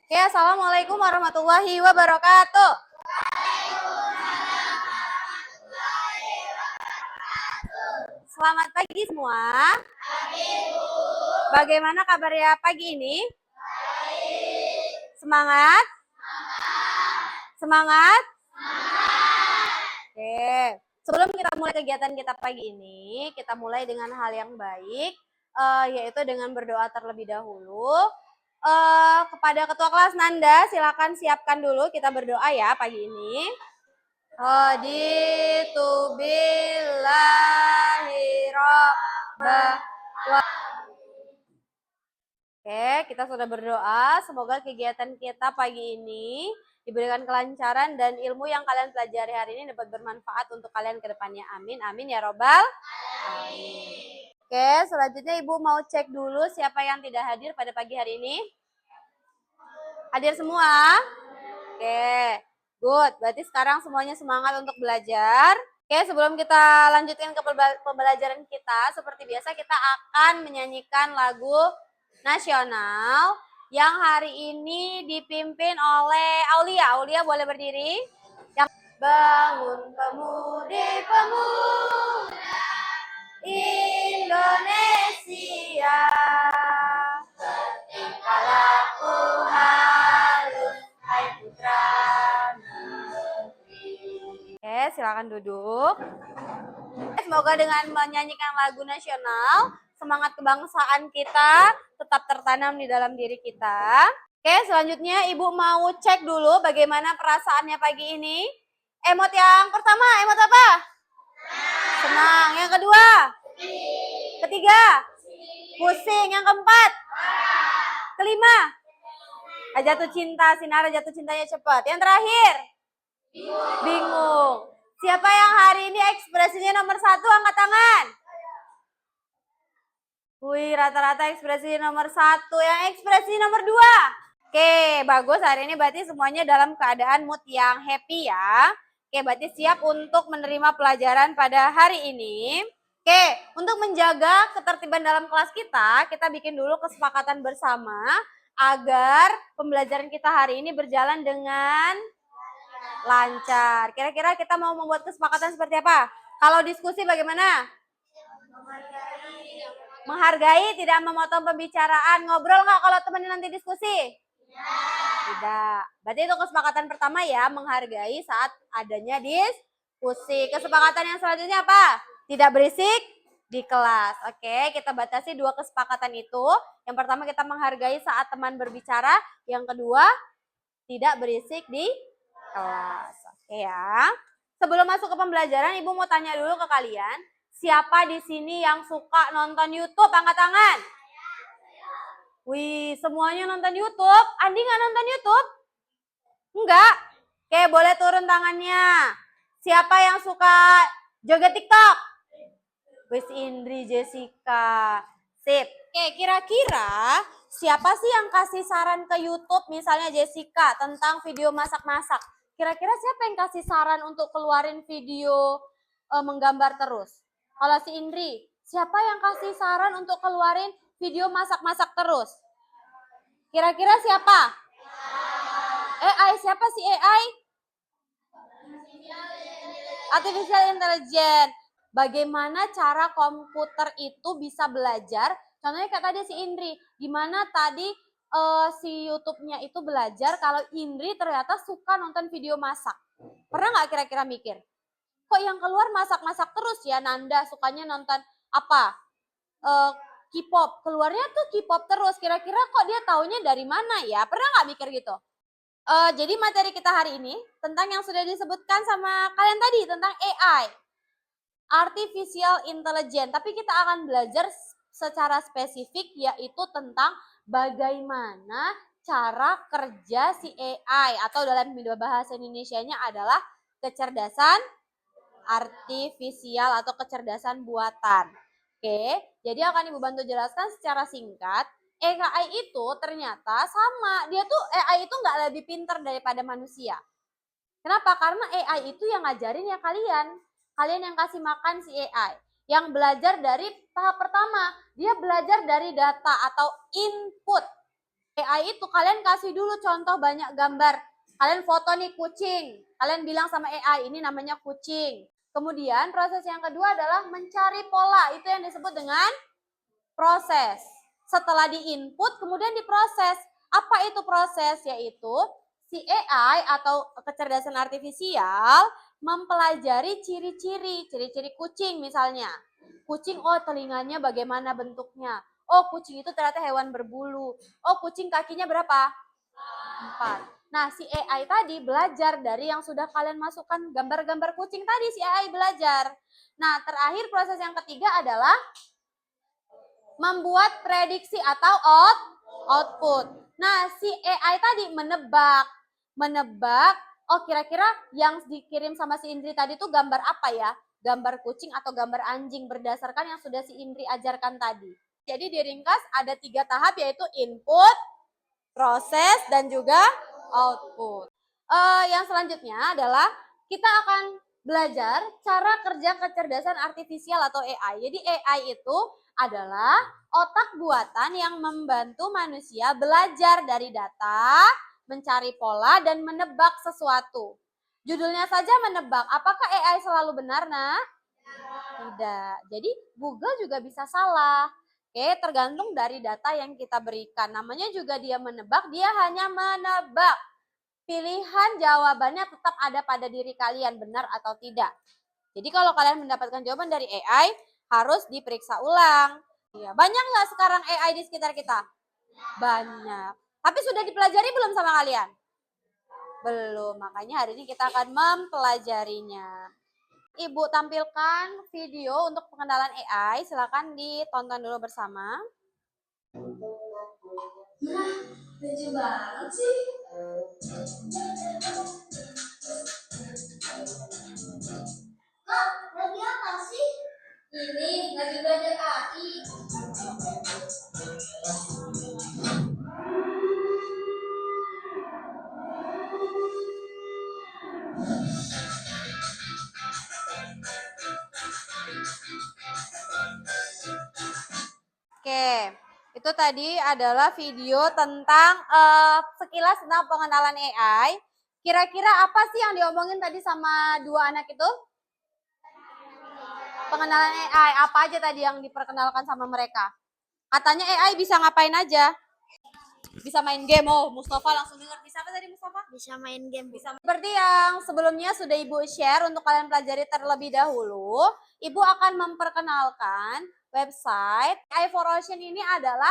Oke, assalamualaikum warahmatullahi wabarakatuh. Selamat pagi semua. Bagaimana kabarnya pagi ini? Semangat? Semangat? Oke. Sebelum kita mulai kegiatan kita pagi ini, kita mulai dengan hal yang baik, yaitu dengan berdoa terlebih dahulu. Kepada Ketua Kelas Nanda, silakan siapkan dulu kita berdoa ya pagi ini. Raditu billahi robba. Oke, kita sudah berdoa. Semoga kegiatan kita pagi ini diberikan kelancaran dan ilmu yang kalian pelajari hari ini dapat bermanfaat untuk kalian ke depannya. Amin. Amin ya robbal alamin. Oke, selanjutnya Ibu mau cek dulu siapa yang tidak hadir pada pagi hari ini. Hadir semua? Oke, good. Berarti sekarang semuanya semangat untuk belajar. Oke, sebelum kita lanjutkan ke pembelajaran kita, seperti biasa kita akan menyanyikan lagu nasional yang hari ini dipimpin oleh Aulia. Aulia boleh berdiri? Yang bangun pemuda Indonesia, tingkahku halus, hai putra negeri. Oke, silakan duduk. Semoga dengan menyanyikan lagu nasional, semangat kebangsaan kita tetap tertanam di dalam diri kita. Oke, selanjutnya Ibu mau cek dulu bagaimana perasaannya pagi ini. Emot yang pertama, emot apa? Senang. Yang kedua? Ketiga? Pusing. Yang keempat? Kelima? Jatuh cinta, sinar jatuh cintanya cepat. Yang terakhir? Bingung. Siapa yang hari ini ekspresinya nomor 1, angkat tangan. Wih, rata-rata ekspresi nomor 1. Yang ekspresi nomor 2. Oke, bagus. Hari ini berarti semuanya dalam keadaan mood yang happy ya. Oke, berarti siap untuk menerima pelajaran pada hari ini. Oke, untuk menjaga ketertiban dalam kelas kita bikin dulu kesepakatan bersama agar pembelajaran kita hari ini berjalan dengan lancar. Kira-kira kita mau membuat kesepakatan seperti apa? Kalau diskusi bagaimana? Menghargai, tidak memotong pembicaraan. Ngobrol nggak kalau temennya nanti diskusi? Tidak. Berarti itu kesepakatan pertama ya, menghargai saat adanya diskusi. Kesepakatan yang selanjutnya apa? Tidak berisik di kelas. Oke, kita batasi 2 kesepakatan itu. Yang pertama kita menghargai saat teman berbicara. Yang kedua, tidak berisik di kelas. Oke ya. Sebelum masuk ke pembelajaran, Ibu mau tanya dulu ke kalian. Siapa di sini yang suka nonton YouTube? Angkat tangan. Wih, semuanya nonton YouTube. Andi nggak nonton YouTube? Enggak. Oke, boleh turun tangannya. Siapa yang suka joget TikTok? Wis Indri, Jessica. Sip. Oke, kira-kira siapa sih yang kasih saran ke YouTube, misalnya Jessica, tentang video masak-masak? Kira-kira siapa yang kasih saran untuk keluarin video menggambar terus? Kalau si Indri, siapa yang kasih saran untuk keluarin video masak-masak terus? Kira-kira siapa? AI. Siapa sih AI? Artificial Intelligence. Bagaimana cara komputer itu bisa belajar? Contohnya kayak tadi si Indri, gimana tadi si YouTube-nya itu belajar kalau Indri ternyata suka nonton video masak. Pernah nggak kira-kira mikir? Kok yang keluar masak-masak terus ya? Nanda sukanya nonton apa? K-pop. Keluarnya tuh K-pop terus. Kira-kira kok dia taunya dari mana ya? Pernah nggak mikir gitu? Jadi materi kita hari ini tentang yang sudah disebutkan sama kalian tadi, tentang AI. Artificial Intelligence. Tapi kita akan belajar secara spesifik yaitu tentang bagaimana cara kerja si AI. Atau dalam bahasa Indonesianya adalah kecerdasan artifisial atau kecerdasan buatan. Oke, jadi akan Ibu bantu jelaskan secara singkat. AI itu ternyata sama, dia tuh AI itu nggak lebih pintar daripada manusia. Kenapa? Karena AI itu yang ngajarin ya kalian yang kasih makan si AI. Yang belajar dari tahap pertama, dia belajar dari data atau input. AI itu kalian kasih dulu contoh banyak gambar. Kalian foto nih kucing. Kalian bilang sama AI, ini namanya kucing. Kemudian proses yang kedua adalah mencari pola. Itu yang disebut dengan proses. Setelah diinput, kemudian diproses. Apa itu proses? Yaitu si AI atau kecerdasan artifisial mempelajari ciri-ciri kucing misalnya. Kucing, oh telinganya bagaimana bentuknya. Oh kucing itu ternyata hewan berbulu. Oh kucing kakinya berapa? 4. Nah, si AI tadi belajar dari yang sudah kalian masukkan gambar-gambar kucing tadi, si AI belajar. Nah, terakhir proses yang ketiga adalah membuat prediksi atau output. Nah, si AI tadi menebak, oh kira-kira yang dikirim sama si Indri tadi itu gambar apa ya? Gambar kucing atau gambar anjing berdasarkan yang sudah si Indri ajarkan tadi. Jadi diringkas ada 3 tahap yaitu input, proses, dan juga output. Yang selanjutnya adalah kita akan belajar cara kerja kecerdasan artifisial atau AI. Jadi AI itu adalah otak buatan yang membantu manusia belajar dari data, mencari pola, dan menebak sesuatu. Judulnya saja menebak. Apakah AI selalu benar, Nak? Tidak. Jadi Google juga bisa salah. Oke, tergantung dari data yang kita berikan. Namanya juga dia menebak, dia hanya menebak. Pilihan jawabannya tetap ada pada diri kalian, benar atau tidak. Jadi kalau kalian mendapatkan jawaban dari AI, harus diperiksa ulang. Iya, banyak nggak sekarang AI di sekitar kita? Banyak. Tapi sudah dipelajari belum sama kalian? Belum, makanya hari ini kita akan mempelajarinya. Ibu tampilkan video untuk pengenalan AI, silakan ditonton dulu bersama. Nah, lucu banget sih. Kak, lagi apa sih? Ini lagi belajar AI. Oke, itu tadi adalah video tentang sekilas tentang pengenalan AI. Kira-kira apa sih yang diomongin tadi sama dua anak itu? Pengenalan AI, apa aja tadi yang diperkenalkan sama mereka? Katanya AI bisa ngapain aja? Bisa main game. Oh, Mustafa langsung dengar. Bisa apa tadi Mustafa? Bisa main game. Bisa. Seperti yang sebelumnya sudah Ibu share untuk kalian pelajari terlebih dahulu, Ibu akan memperkenalkan website AI4Ocean ini adalah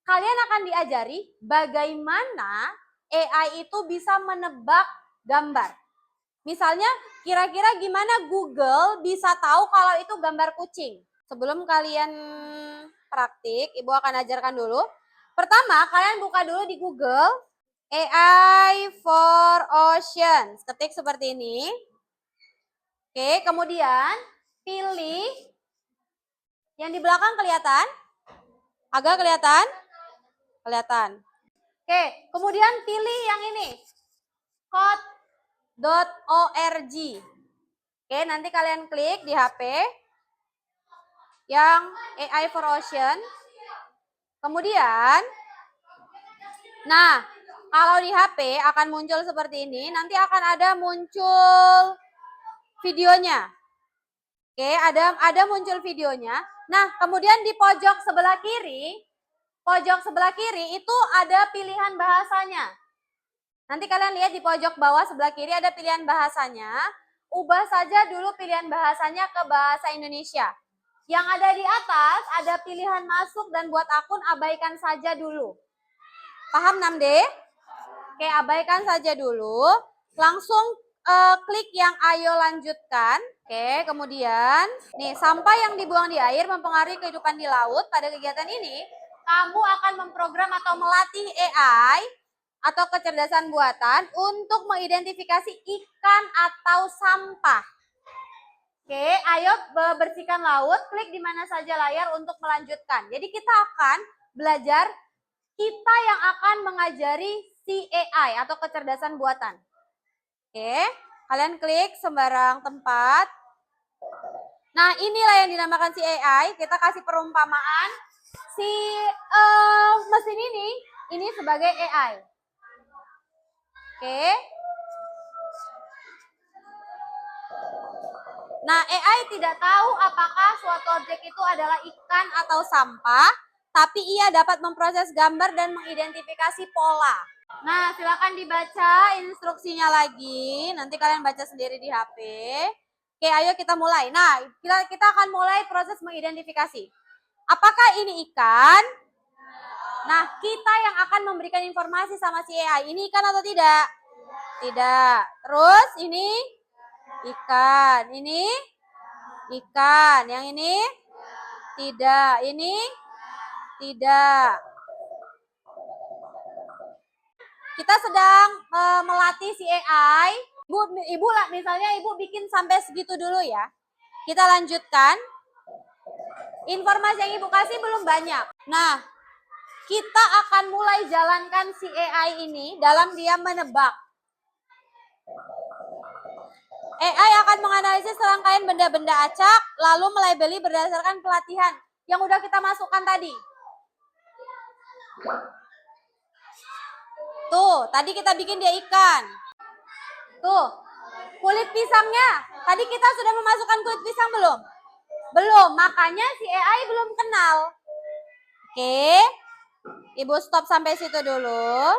kalian akan diajari bagaimana AI itu bisa menebak gambar. Misalnya, kira-kira gimana Google bisa tahu kalau itu gambar kucing? Sebelum kalian praktik, Ibu akan ajarkan dulu. Pertama, kalian buka dulu di Google AI4Ocean. Ketik seperti ini. Oke, kemudian pilih yang di belakang kelihatan? Agak kelihatan? Kelihatan. Oke, kemudian pilih yang ini. Code.org. Oke, nanti kalian klik di HP yang AI4Ocean. Kemudian, nah, kalau di HP akan muncul seperti ini, nanti akan ada muncul videonya. Oke, ada muncul videonya. Nah, kemudian di pojok sebelah kiri itu ada pilihan bahasanya. Nanti kalian lihat di pojok bawah sebelah kiri ada pilihan bahasanya. Ubah saja dulu pilihan bahasanya ke bahasa Indonesia. Yang ada di atas ada pilihan masuk dan buat akun, abaikan saja dulu. Paham 6D? Oke, abaikan saja dulu. Langsung klik yang ayo lanjutkan. Oke, kemudian nih, sampah yang dibuang di air mempengaruhi kehidupan di laut. Pada kegiatan ini, kamu akan memprogram atau melatih AI atau kecerdasan buatan untuk mengidentifikasi ikan atau sampah. Oke, ayo bersihkan laut, klik di mana saja layar untuk melanjutkan. Jadi kita akan belajar, kita yang akan mengajari si AI atau kecerdasan buatan. Oke, kalian klik sembarang tempat. Nah, inilah yang dinamakan si AI. Kita kasih perumpamaan. Si mesin ini ini sebagai AI. Oke. Nah, AI tidak tahu apakah suatu objek itu adalah ikan atau sampah, tapi ia dapat memproses gambar dan mengidentifikasi pola. Nah, silakan dibaca instruksinya lagi. Nanti kalian baca sendiri di HP. Oke, ayo kita mulai. Nah, kita akan mulai proses mengidentifikasi. Apakah ini ikan? Nah, kita yang akan memberikan informasi sama si AI. Ini ikan atau tidak? Tidak. Terus ini ikan. Ini ikan. Yang ini tidak. Ini tidak. Kita sedang melatih si AI. Ibu misalnya ibu bikin sampai segitu dulu ya. Kita lanjutkan. Informasi yang ibu kasih belum banyak. Nah, kita akan mulai jalankan si AI ini dalam dia menebak. AI akan menganalisis serangkaian benda-benda acak, lalu melabeli berdasarkan pelatihan yang udah kita masukkan tadi. Tuh, tadi kita bikin dia ikan. Tuh, kulit pisangnya. Tadi kita sudah memasukkan kulit pisang belum? Belum, makanya si AI belum kenal. Oke, ibu stop sampai situ dulu.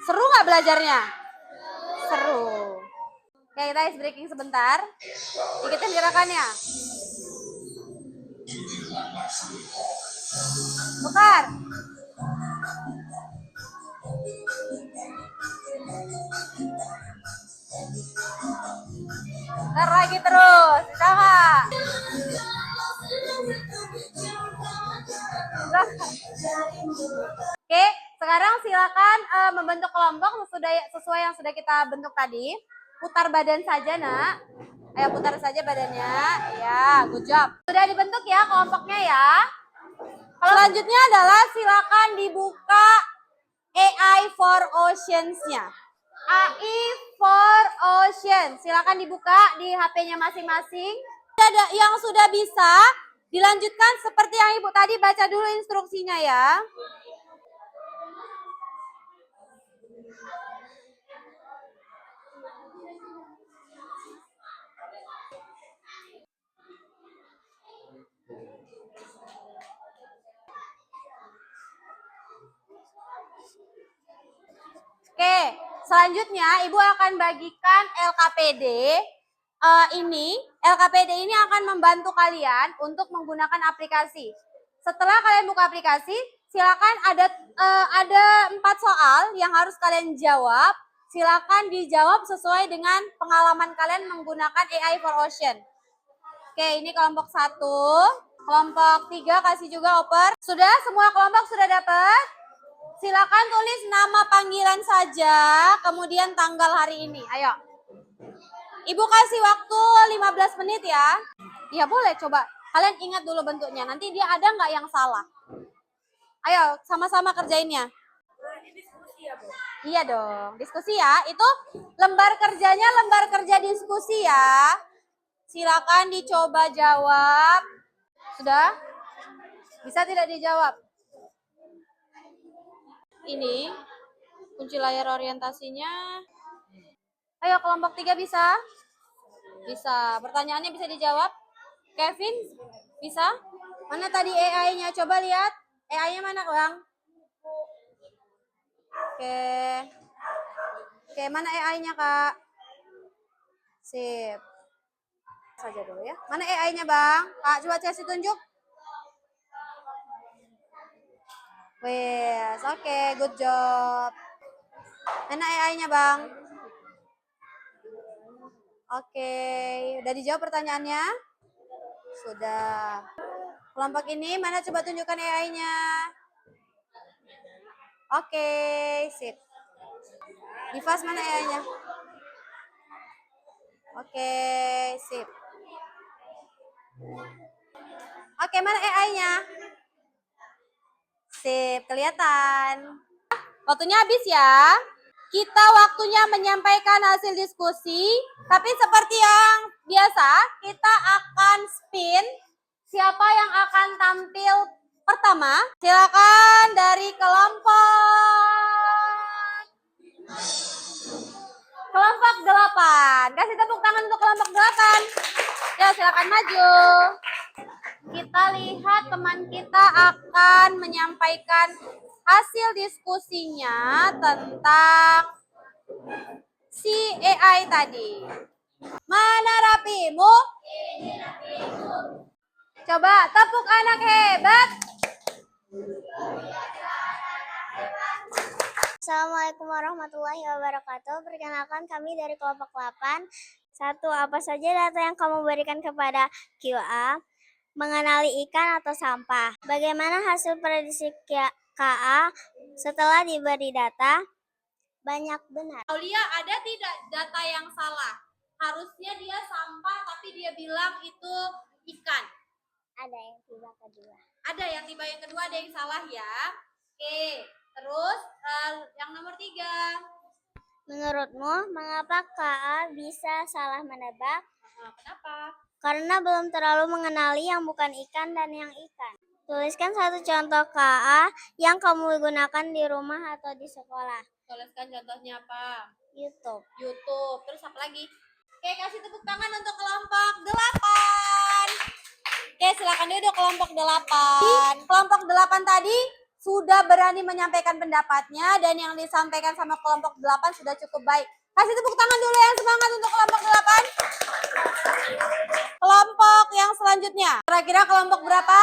Seru nggak belajarnya? Seru. Oke, kita ice breaking sebentar. Ikutin gerakannya. Putar. Putar lagi terus. Bisa nggak? Oke, sekarang silakan membentuk kelompok sesuai yang sudah kita bentuk tadi. Putar badan saja, Nak. Ayo putar saja badannya. Ya, good job. Sudah dibentuk ya kelompoknya ya. Selanjutnya adalah silakan dibuka AI for Oceans-nya. AI for Ocean. Silakan dibuka di HP-nya masing-masing. Yang sudah bisa dilanjutkan seperti yang Ibu tadi, baca dulu instruksinya ya. Oke, selanjutnya Ibu akan bagikan LKPD. LKPD ini akan membantu kalian untuk menggunakan aplikasi. Setelah kalian buka aplikasi, silakan ada 4 soal yang harus kalian jawab. Silakan dijawab sesuai dengan pengalaman kalian menggunakan AI for Ocean. Oke, ini kelompok 1. Kelompok 3 kasih juga oper. Sudah, semua kelompok sudah dapat? Silakan tulis nama panggilan saja, kemudian tanggal hari ini. Ayo. Ibu kasih waktu 15 menit ya. Iya boleh, coba. Kalian ingat dulu bentuknya. Nanti dia ada nggak yang salah? Ayo, sama-sama kerjainnya. Ini diskusi ya, Bu? Iya dong, diskusi ya. Itu lembar kerjanya lembar kerja diskusi ya. Silakan dicoba jawab. Sudah? Bisa tidak dijawab? Ini kunci layar orientasinya. Ayo kelompok 3 bisa? Bisa. Pertanyaannya bisa dijawab? Kevin? Bisa? Mana tadi AI-nya? Coba lihat. AI-nya mana, Bang? Oke. Oke, mana AI-nya, Kak? Sip. Saja dulu ya. Mana AI-nya, Bang? Kak, coba kasih tunjuk. Wes, oke, good job. Mana AI-nya, Bang? Oke, udah dijawab pertanyaannya? Sudah. Kelompok ini mana coba tunjukkan AI-nya? Oke, sip. Divas mana AI-nya? Oke, sip. Oke, mana AI-nya? Sip, kelihatan. Waktunya habis ya. Kita waktunya menyampaikan hasil diskusi, tapi seperti yang biasa, kita akan spin siapa yang akan tampil Pertama, silakan dari kelompok 8. Kasih tepuk tangan untuk kelompok 8. Ya, silakan maju. Kita lihat teman kita akan menyampaikan hasil diskusinya tentang si AI tadi. Mana rapimu? Ini rapimu. Coba tepuk anak hebat. Assalamualaikum warahmatullahi wabarakatuh. Perkenalkan kami dari kelompok 8. 1. Apa saja data yang kamu berikan kepada QA? Mengenali ikan atau sampah. Bagaimana hasil prediksi KA setelah diberi data? Banyak benar. Aulia, ada tidak data yang salah? Harusnya dia sampah tapi dia bilang itu ikan. Ada yang tiba kedua. Ada yang tiba yang kedua, ada yang salah ya. Oke, terus yang nomor 3. Menurutmu, mengapa KA bisa salah menebak? Kenapa? Karena belum terlalu mengenali yang bukan ikan dan yang ikan. Tuliskan satu contoh KA yang kamu gunakan di rumah atau di sekolah. Tuliskan contohnya apa? YouTube. YouTube. Terus apa lagi? Oke, kasih tepuk tangan untuk kelompok 8. Oke, silakan duduk kelompok 8. Kelompok 8 tadi sudah berani menyampaikan pendapatnya dan yang disampaikan sama kelompok 8 sudah cukup baik. Kasih tepuk tangan dulu yang semangat untuk kelompok 8. Kelompok yang selanjutnya. Kira-kira kelompok berapa?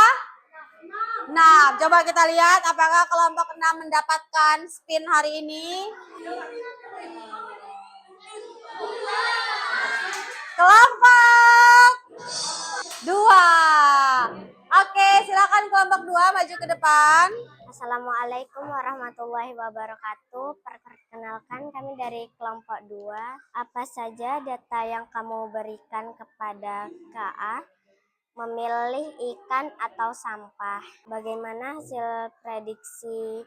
6. Coba kita lihat apakah kelompok 6 mendapatkan spin hari ini. Kelompok 2. Oke, silakan kelompok 2 maju ke depan. Assalamualaikum warahmatullahi wabarakatuh. Perkenalkan kami dari kelompok 2. Apa saja data yang kamu berikan kepada KA? Memilih ikan atau sampah. Bagaimana hasil prediksi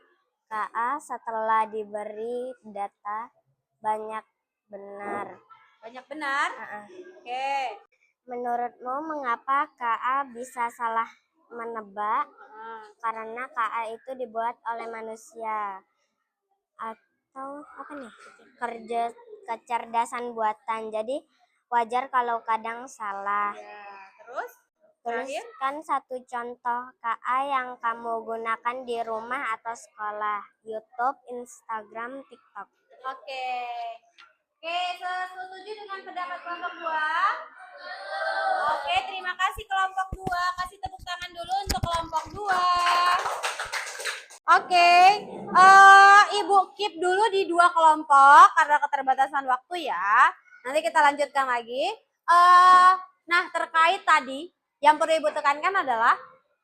KA setelah diberi data? Banyak benar. Banyak benar? Oke. Menurutmu mengapa KA bisa salah menebak? Karena KA itu dibuat oleh manusia. Atau apa nih? Kecerdasan buatan. Jadi wajar kalau kadang salah. Ya, terus? Tuliskan satu contoh KA yang kamu gunakan di rumah atau sekolah. YouTube, Instagram, TikTok. Oke. Oke, setuju dengan pendapat kelompok 2? Oke, terima kasih kelompok 2. Kasih tepuk tangan dulu untuk kelompok 2. Oke, Ibu keep dulu di 2 kelompok karena keterbatasan waktu ya. Nanti kita lanjutkan lagi. Nah, terkait tadi yang perlu Ibu tekankan adalah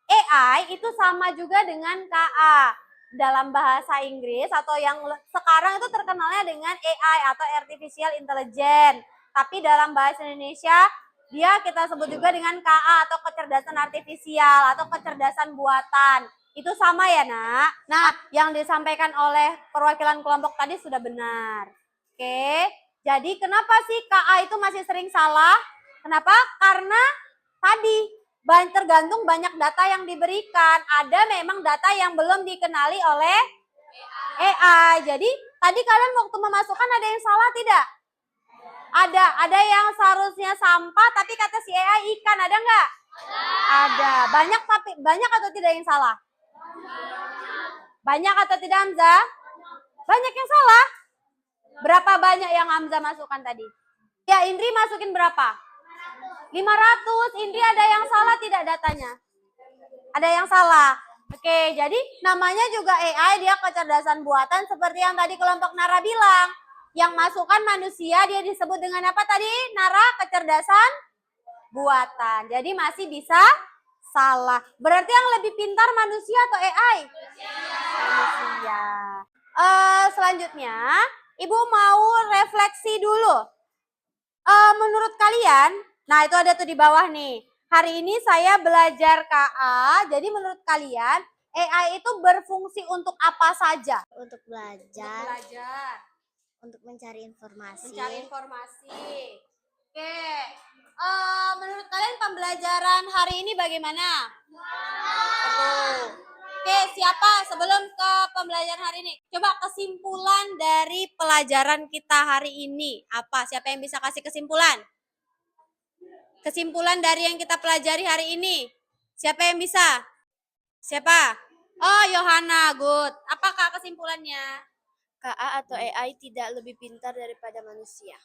AI itu sama juga dengan KA dalam bahasa Inggris atau yang sekarang itu terkenalnya dengan AI atau Artificial Intelligence. Tapi dalam bahasa Indonesia dia kita sebut juga dengan KA atau kecerdasan artifisial atau kecerdasan buatan. Itu sama ya, Nak? Nah, yang disampaikan oleh perwakilan kelompok tadi sudah benar. Oke, jadi kenapa sih KA itu masih sering salah? Kenapa? Karena tadi tergantung banyak data yang diberikan. Ada memang data yang belum dikenali oleh AI. Jadi tadi kalian waktu memasukkan ada yang salah tidak? Ada yang seharusnya sampah tapi kata si AI ikan, ada nggak? Ada. Banyak atau tidak yang salah? Banyak atau tidak, Hamzah? Banyak yang salah. Berapa banyak yang Hamzah masukkan tadi? Ya, Indri masukin berapa? 500. Indri ada yang salah tidak datanya? Ada yang salah. Oke, jadi namanya juga AI, dia kecerdasan buatan seperti yang tadi kelompok Nara bilang. Yang masukkan manusia dia disebut dengan apa tadi? Nara, kecerdasan buatan. Jadi masih bisa salah. Berarti yang lebih pintar manusia atau AI? Manusia. Selanjutnya, Ibu mau refleksi dulu. Menurut kalian, nah itu ada tuh di bawah nih. Hari ini saya belajar KA, jadi menurut kalian AI itu berfungsi untuk apa saja? Untuk Untuk belajar, belajar, untuk mencari informasi. Oke, menurut kalian pembelajaran hari ini bagaimana? Seru. Oke, siapa sebelum ke pembelajaran hari ini? Coba kesimpulan dari pelajaran kita hari ini. Apa? Siapa yang bisa kasih kesimpulan? Kesimpulan dari yang kita pelajari hari ini. Siapa yang bisa? Siapa? Oh, Yohana, good. Apakah kesimpulannya? KA atau AI tidak lebih pintar daripada manusia.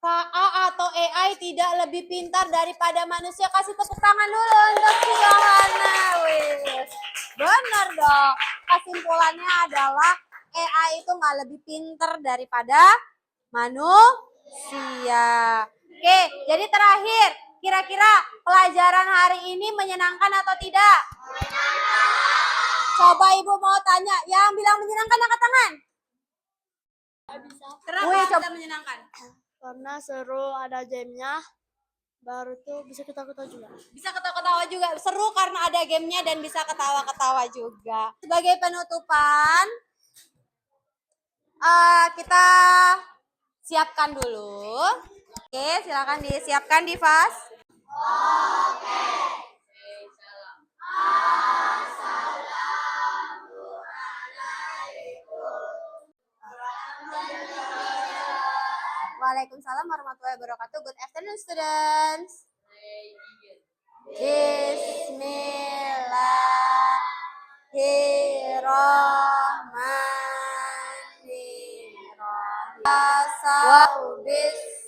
KA atau AI tidak lebih pintar daripada manusia. Kasih tepuk tangan dulu untuk si Yohana. Wis. Benar dong. Kesimpulannya adalah AI itu nggak lebih pintar daripada manusia. Oke, jadi terakhir, kira-kira pelajaran hari ini menyenangkan atau tidak? Coba Ibu mau tanya, yang bilang menyenangkan angkat tangan. Kenapa coba menyenangkan? Karena seru, ada gamenya, baru tuh bisa ketawa-ketawa juga. Bisa ketawa-ketawa juga. Seru karena ada gamenya dan bisa ketawa-ketawa juga. Sebagai penutupan, kita siapkan dulu. Oke, silakan disiapkan di vas. Waalaikumsalam warahmatullahi wabarakatuh. Good afternoon, students. Bismillahirrahmanirrahim. Asal bis